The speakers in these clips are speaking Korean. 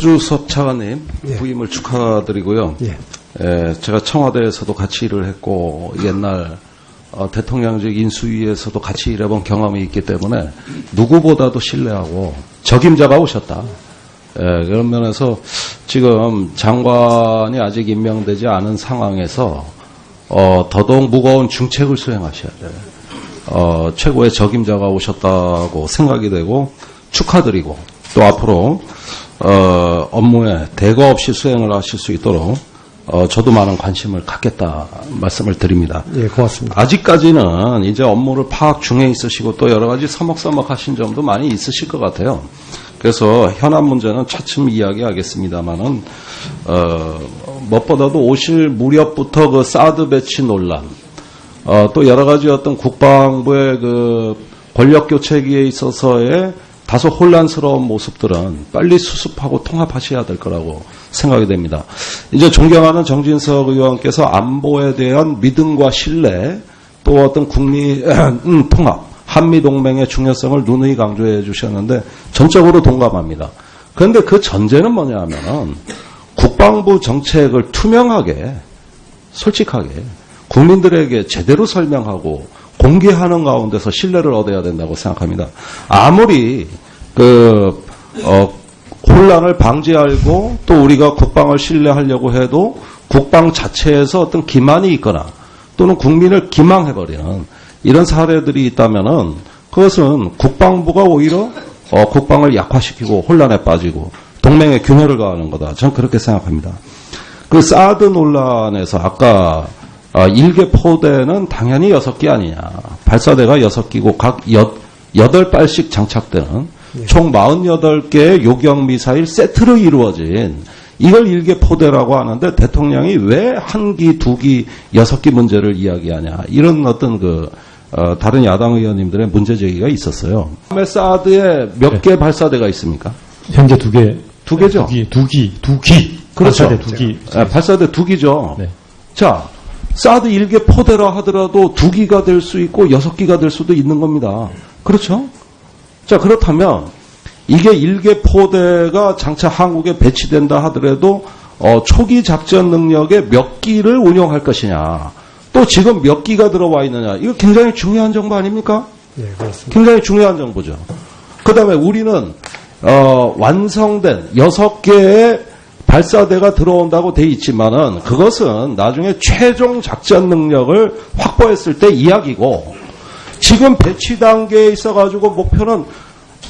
허주섭 차관님 예. 부임을 축하드리고요. 예. 제가 청와대에서도 같이 일을 했고 옛날 대통령직 인수위에서도 같이 일해본 경험이 있기 때문에 누구보다도 신뢰하고 적임자가 오셨다. 그런 면에서 지금 장관이 아직 임명되지 않은 상황에서 더더욱 무거운 중책을 수행하셔야 돼요. 최고의 적임자가 오셨다고 생각이 되고 축하드리고 또 앞으로 업무에 대거 없이 수행을 하실 수 있도록 저도 많은 관심을 갖겠다 말씀을 드립니다. 예, 고맙습니다. 아직까지는 이제 업무를 파악 중에 있으시고 또 여러 가지 서먹서먹하신 점도 많이 있으실 것 같아요. 그래서 현안 문제는 차츰 이야기하겠습니다만은 무엇보다도 오실 무렵부터 그 사드 배치 논란, 또 여러 가지 어떤 국방부의 그 권력 교체기에 있어서의 다소 혼란스러운 모습들은 빨리 수습하고 통합하셔야 될 거라고 생각이 됩니다. 이제 존경하는 정진석 의원께서 안보에 대한 믿음과 신뢰, 또 어떤 국민 통합, 한미동맹의 중요성을 누누이 강조해 주셨는데 전적으로 동감합니다. 그런데 그 전제는 뭐냐 하면은 국방부 정책을 투명하게, 솔직하게 국민들에게 제대로 설명하고 공개하는 가운데서 신뢰를 얻어야 된다고 생각합니다. 아무리 혼란을 방지하고 또 우리가 국방을 신뢰하려고 해도 국방 자체에서 어떤 기만이 있거나 또는 국민을 기망해버리는 이런 사례들이 있다면은 그것은 국방부가 오히려 국방을 약화시키고 혼란에 빠지고 동맹의 균열을 가하는 거다. 저는 그렇게 생각합니다. 그 사드 논란에서 아까 일개 포대는 당연히 6개 아니냐. 발사대가 6기고 각 8발씩 장착되는 총 48개의 요격 미사일 세트로 이루어진 이걸 일개 포대라고 하는데 대통령이 왜 1기, 2기, 6기 문제를 이야기하냐. 이런 어떤 다른 야당 의원님들의 문제 제기가 있었어요. 다음에 사드에 몇 개 발사대가 있습니까? 현재 2개. 2개죠? 2기. 그렇죠. 발사대 2기. 네, 발사대 2기죠. 네. 자, 사드 1개 포대라 하더라도 2기가 될 수 있고 6기가 될 수도 있는 겁니다. 그렇죠? 자, 그렇다면 이게 1개 포대가 장차 한국에 배치된다 하더라도 초기 작전 능력의 몇 기를 운용할 것이냐. 또 지금 몇 기가 들어와 있느냐. 이거 굉장히 중요한 정보 아닙니까? 예, 그렇습니다. 굉장히 중요한 정보죠. 그 다음에 우리는 완성된 6개의 발사대가 들어온다고 돼 있지만은 그것은 나중에 최종 작전 능력을 확보했을 때 이야기고 지금 배치 단계에 있어가지고 목표는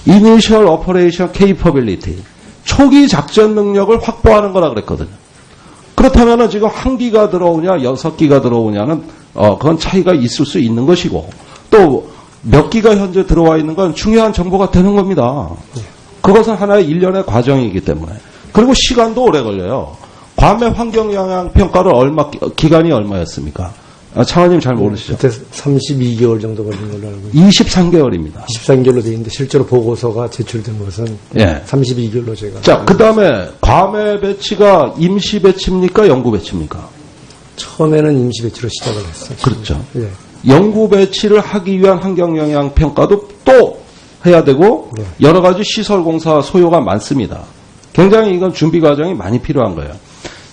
Initial Operation Capability, 초기 작전 능력을 확보하는 거라 그랬거든요. 그렇다면은 지금 1기가 들어오냐 6기가 들어오냐는 그건 차이가 있을 수 있는 것이고 또 몇 기가 현재 들어와 있는 건 중요한 정보가 되는 겁니다. 그것은 하나의 일련의 과정이기 때문에. 그리고 시간도 오래 걸려요. 괌의 환경영향평가를 기간이 얼마였습니까? 차관님 잘 모르시죠? 그때 32개월 정도 걸린 걸로 알고 있습니다. 23개월입니다. 23개월로 되어 있는데 실제로 보고서가 제출된 것은 예. 32개월로 제가. 자, 그 다음에 괌의 배치가 임시 배치입니까? 영구 배치입니까? 처음에는 임시 배치로 시작을 했어요. 그렇죠. 예. 영구 배치를 하기 위한 환경영향평가도 또 해야 되고 네. 여러 가지 시설공사 소요가 많습니다. 굉장히 이건 준비 과정이 많이 필요한 거예요.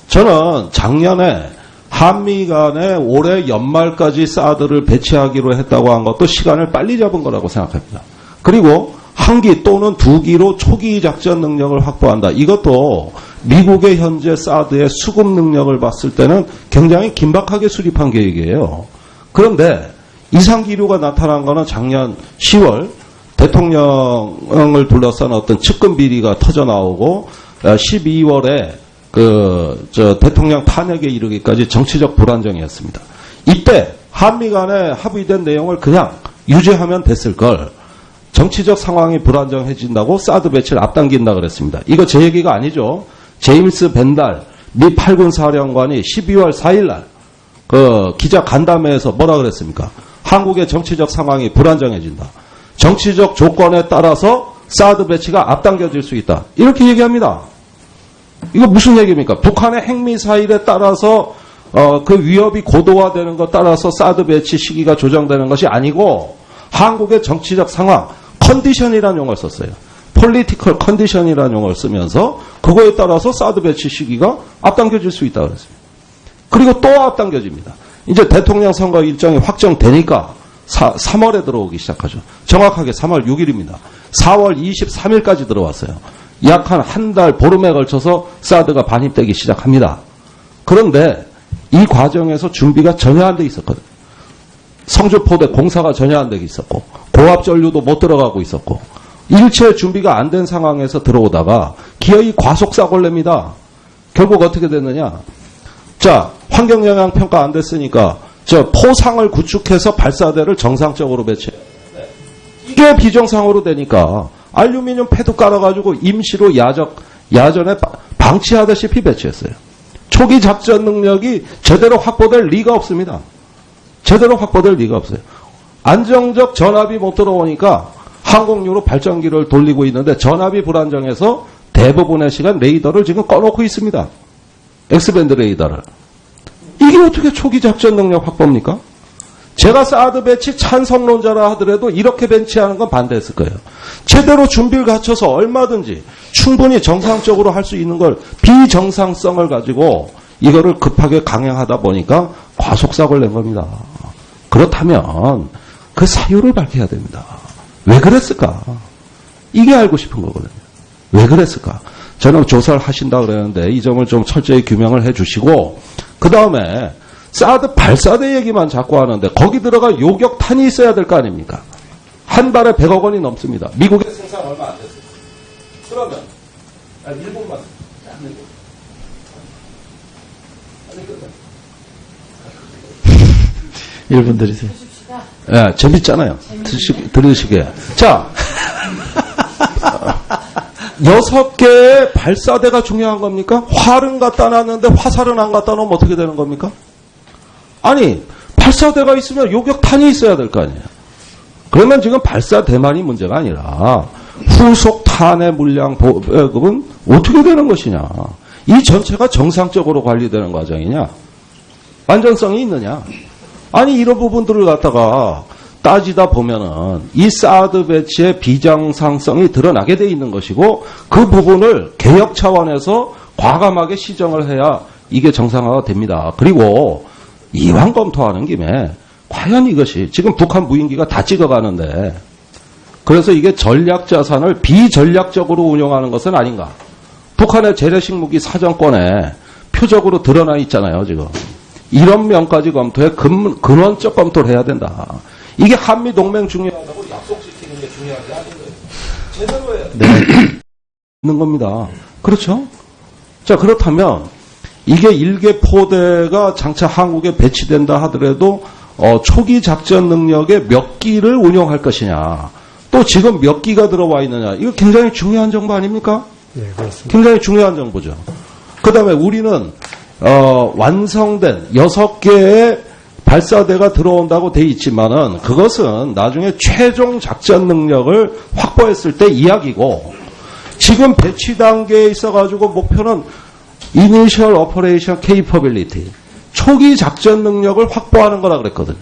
저는 작년에 한미 간에 올해 연말까지 사드를 배치하기로 했다고 한 것도 시간을 빨리 잡은 거라고 생각합니다. 그리고 1기 또는 2기로 초기 작전 능력을 확보한다. 이것도 미국의 현재 사드의 수급 능력을 봤을 때는 굉장히 긴박하게 수립한 계획이에요. 그런데 이상 기류가 나타난 거는 작년 10월 대통령을 둘러싼 어떤 측근 비리가 터져 나오고 12월에 대통령 탄핵에 이르기까지 정치적 불안정이었습니다. 이때 한미 간에 합의된 내용을 그냥 유지하면 됐을 걸 정치적 상황이 불안정해진다고 사드 배치를 앞당긴다 그랬습니다. 이거 제 얘기가 아니죠. 제임스 벤달 미 8군 사령관이 12월 4일 날 기자 간담회에서 뭐라 그랬습니까? 한국의 정치적 상황이 불안정해진다. 정치적 조건에 따라서 사드 배치가 앞당겨질 수 있다. 이렇게 얘기합니다. 이거 무슨 얘기입니까? 북한의 핵미사일에 따라서 그 위협이 고도화되는 것 따라서 사드 배치 시기가 조정되는 것이 아니고 한국의 정치적 상황, 컨디션이라는 용어를 썼어요. 폴리티컬 컨디션이라는 용어를 쓰면서 그거에 따라서 사드 배치 시기가 앞당겨질 수 있다고 그랬습니다. 그리고 또 앞당겨집니다. 이제 대통령 선거 일정이 확정되니까 3월에 들어오기 시작하죠. 정확하게 3월 6일입니다. 4월 23일까지 들어왔어요. 약 한 달 보름에 걸쳐서 사드가 반입되기 시작합니다. 그런데 이 과정에서 준비가 전혀 안 돼 있었거든요. 성주포대 공사가 전혀 안 되고 있었고 고압전류도 못 들어가고 있었고 일체 준비가 안 된 상황에서 들어오다가 기어이 과속사고를 냅니다. 결국 어떻게 됐느냐. 자, 환경영향평가 안 됐으니까 저 포상을 구축해서 발사대를 정상적으로 배치해. 이게 비정상으로 되니까 알루미늄 패드 깔아가지고 임시로 야전에 방치하다시피 배치했어요. 초기 작전 능력이 제대로 확보될 리가 없습니다. 제대로 확보될 리가 없어요. 안정적 전압이 못 들어오니까 항공유로 발전기를 돌리고 있는데 전압이 불안정해서 대부분의 시간 레이더를 지금 꺼놓고 있습니다. X밴드 레이더를. 이게 어떻게 초기 작전 능력 확보입니까? 제가 사드 배치 찬성론자라 하더라도 이렇게 배치하는 건 반대했을 거예요. 제대로 준비를 갖춰서 얼마든지 충분히 정상적으로 할 수 있는 걸 비정상성을 가지고 이거를 급하게 강행하다 보니까 과속사고를 낸 겁니다. 그렇다면 그 사유를 밝혀야 됩니다. 왜 그랬을까? 이게 알고 싶은 거거든요. 왜 그랬을까? 저는 조사를 하신다 그랬는데 이 점을 좀 철저히 규명을 해 주시고 그 다음에 사드 발사대 얘기만 자꾸 하는데 거기 들어가 요격탄이 있어야 될 거 아닙니까? 한 발에 100억 원이 넘습니다. 미국의 생산 얼마 안 됐어요. 그러면 1분만 1분 드리세요. 예, 재밌잖아요. 들으시게. 자, 6개의 발사대가 중요한 겁니까? 활은 갖다 놨는데 화살은 안 갖다 놓으면 어떻게 되는 겁니까? 아니, 발사대가 있으면 요격탄이 있어야 될 거 아니에요. 그러면 지금 발사대만이 문제가 아니라 후속탄의 물량 보급은 어떻게 되는 것이냐. 이 전체가 정상적으로 관리되는 과정이냐. 완전성이 있느냐. 아니, 이런 부분들을 갖다가 따지다 보면은 이 사드 배치의 비정상성이 드러나게 돼 있는 것이고 그 부분을 개혁 차원에서 과감하게 시정을 해야 이게 정상화가 됩니다. 그리고 이왕 검토하는 김에 과연 이것이 지금 북한 무인기가 다 찍어가는데 그래서 이게 전략 자산을 비전략적으로 운용하는 것은 아닌가. 북한의 재래식 무기 사정권에 표적으로 드러나 있잖아요, 지금. 이런 면까지 검토해 근원적 검토를 해야 된다. 이게 한미 동맹 중요하다고 약속시키는 게 중요한 게 아닌 거예요. 제대로 해야 돼. 있는 겁니다. 그렇죠? 자, 그렇다면 이게 일개 포대가 장차 한국에 배치된다 하더라도 초기 작전 능력의 몇 기를 운용할 것이냐. 또 지금 몇 기가 들어와 있느냐. 이거 굉장히 중요한 정보 아닙니까? 네, 그렇습니다. 굉장히 중요한 정보죠. 그 다음에 우리는 완성된 6개의 발사대가 들어온다고 돼 있지만은 그것은 나중에 최종 작전 능력을 확보했을 때 이야기고 지금 배치 단계에 있어가지고 목표는 Initial Operation Capability 초기 작전 능력을 확보하는 거라 그랬거든요.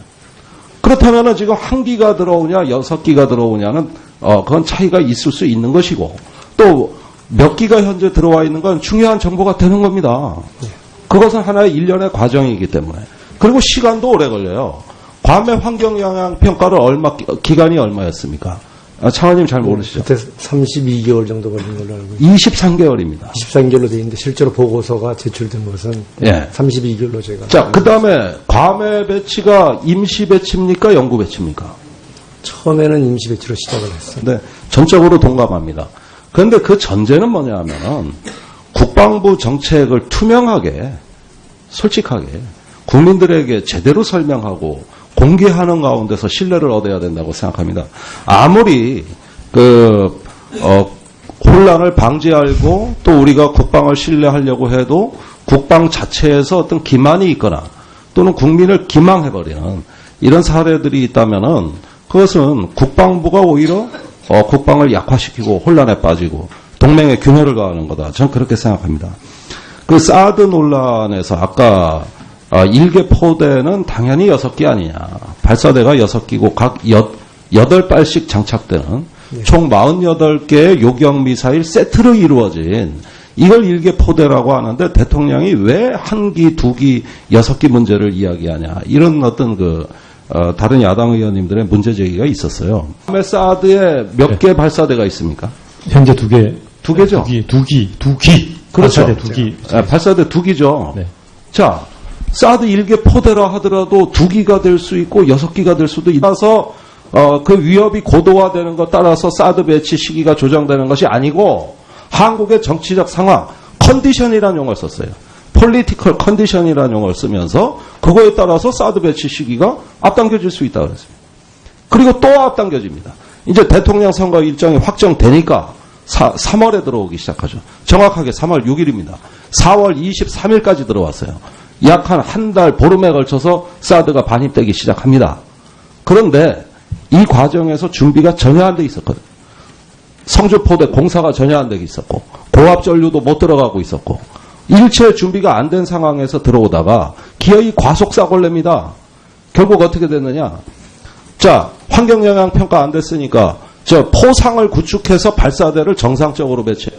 그렇다면은 지금 1기가 들어오냐 6기가 들어오냐는 그건 차이가 있을 수 있는 것이고 또 몇 기가 현재 들어와 있는 건 중요한 정보가 되는 겁니다. 그것은 하나의 일련의 과정이기 때문에. 그리고 시간도 오래 걸려요. 괌의 환경영향평가를 기간이 얼마였습니까? 차관님 잘 모르시죠? 그때 32개월 정도 걸린 걸로 알고 있습니다. 23개월입니다. 23개월로 돼 있는데 실제로 보고서가 제출된 것은 예. 32개월로 제가. 자, 그 다음에 괌의 배치가 임시 배치입니까? 영구 배치입니까? 처음에는 임시 배치로 시작을 했어요. 네, 전적으로 동감합니다. 그런데 그 전제는 뭐냐 하면은 국방부 정책을 투명하게, 솔직하게 국민들에게 제대로 설명하고 공개하는 가운데서 신뢰를 얻어야 된다고 생각합니다. 아무리 혼란을 방지하고 또 우리가 국방을 신뢰하려고 해도 국방 자체에서 어떤 기만이 있거나 또는 국민을 기망해버리는 이런 사례들이 있다면은 그것은 국방부가 오히려 국방을 약화시키고 혼란에 빠지고 동맹의 균열을 가하는 거다. 저는 그렇게 생각합니다. 그 사드 논란에서 아까 1개 포대는 당연히 6개 아니냐. 발사대가 6기고 각 8발씩 장착되는 총 48개의 요격 미사일 세트로 이루어진 이걸 일개 포대라고 하는데 대통령이 왜 한 기, 두 기, 6기 문제를 이야기하냐. 이런 어떤 다른 야당 의원님들의 문제 제기가 있었어요. 다음에 사드에 몇 개 발사대가 있습니까? 현재 2개. 2개죠? 2기. 그렇죠. 발사대 2기. 발사대 2기죠. 네. 자, 사드 1개 포대라 하더라도 2기가 될 수 있고 6기가 될 수도 있어서 그 위협이 고도화되는 것 따라서 사드 배치 시기가 조정되는 것이 아니고 한국의 정치적 상황, 컨디션이라는 용어를 썼어요. 폴리티컬 컨디션이라는 용어를 쓰면서 그거에 따라서 사드 배치 시기가 앞당겨질 수 있다고 그랬습니다. 그리고 또 앞당겨집니다. 이제 대통령 선거 일정이 확정되니까 3월에 들어오기 시작하죠. 정확하게 3월 6일입니다. 4월 23일까지 들어왔어요. 약 한 달 보름에 걸쳐서 사드가 반입되기 시작합니다. 그런데 이 과정에서 준비가 전혀 안 돼 있었거든요. 성주포대 공사가 전혀 안 되고 있었고 고압 전류도 못 들어가고 있었고 일체 준비가 안 된 상황에서 들어오다가 기어이 과속사고를 냅니다. 결국 어떻게 됐느냐. 자, 환경영향 평가 안 됐으니까 저 포상을 구축해서 발사대를 정상적으로 배치해요.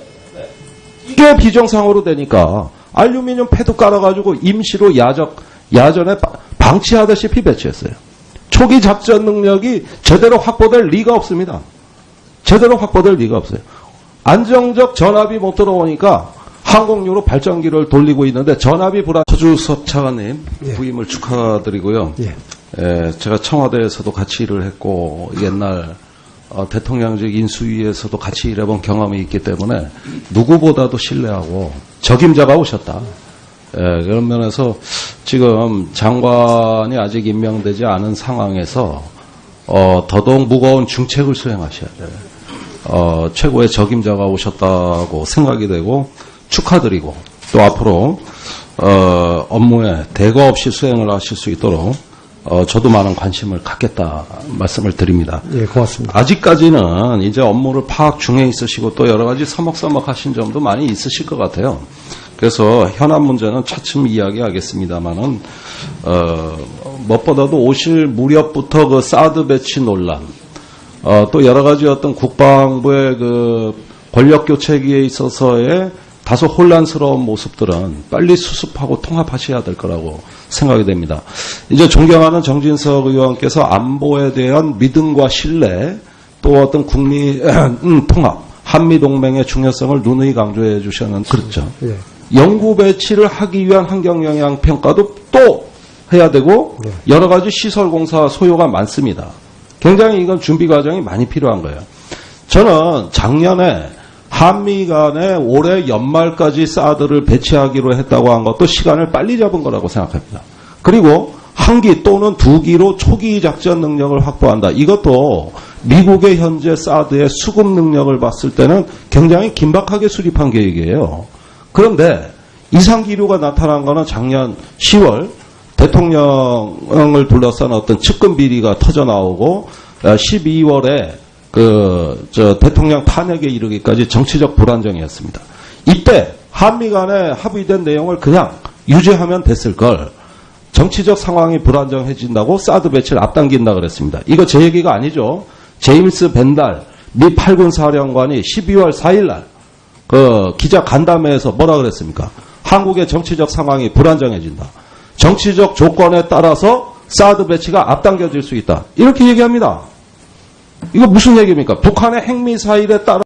이게 비정상으로 되니까 알루미늄 패드 깔아가지고 임시로 야전에 방치하다시피 배치했어요. 초기 작전 능력이 제대로 확보될 리가 없습니다. 제대로 확보될 리가 없어요. 안정적 전압이 못 들어오니까 항공유로 발전기를 돌리고 있는데 전압이 불안. 서주섭 차관님 예. 부임을 축하드리고요. 예. 제가 청와대에서도 같이 일을 했고 옛날 대통령직 인수위에서도 같이 일해본 경험이 있기 때문에 누구보다도 신뢰하고 적임자가 오셨다. 그런 면에서 지금 장관이 아직 임명되지 않은 상황에서 더더욱 무거운 중책을 수행하셔야 돼요. 최고의 적임자가 오셨다고 생각이 되고 축하드리고 또 앞으로 업무에 대거 없이 수행을 하실 수 있도록 저도 많은 관심을 갖겠다 말씀을 드립니다. 예, 고맙습니다. 아직까지는 이제 업무를 파악 중에 있으시고 또 여러 가지 서먹서먹 하신 점도 많이 있으실 것 같아요. 그래서 현안 문제는 차츰 이야기하겠습니다만은 무엇보다도 오실 무렵부터 그 사드 배치 논란, 또 여러 가지 어떤 국방부의 그 권력 교체기에 있어서의 다소 혼란스러운 모습들은 빨리 수습하고 통합하셔야 될 거라고 생각이 됩니다. 이제 존경하는 정진석 의원께서 안보에 대한 믿음과 신뢰, 또 어떤 국민 통합, 한미동맹의 중요성을 누누이 강조해 주셨는데 그렇죠. 예. 영구 배치를 하기 위한 환경영향 평가도 또 해야 되고 네. 여러 가지 시설 공사 소요가 많습니다. 굉장히 이건 준비 과정이 많이 필요한 거예요. 저는 작년에 한미 간에 올해 연말까지 사드를 배치하기로 했다고 한 것도 시간을 빨리 잡은 거라고 생각합니다. 그리고 한 기 또는 2기로 초기 작전 능력을 확보한다. 이것도 미국의 현재 사드의 수급 능력을 봤을 때는 굉장히 긴박하게 수립한 계획이에요. 그런데 이상 기류가 나타난 거는 작년 10월 대통령을 둘러싼 어떤 측근 비리가 터져 나오고 12월에 대통령 탄핵에 이르기까지 정치적 불안정이었습니다. 이때 한미 간에 합의된 내용을 그냥 유지하면 됐을 걸 정치적 상황이 불안정해진다고 사드 배치를 앞당긴다 그랬습니다. 이거 제 얘기가 아니죠. 제임스 벤달 미 8군 사령관이 12월 4일 날 기자 간담회에서 뭐라 그랬습니까? 한국의 정치적 상황이 불안정해진다. 정치적 조건에 따라서 사드 배치가 앞당겨질 수 있다. 이렇게 얘기합니다. 이거 무슨 얘기입니까? 북한의 핵미사일에 따라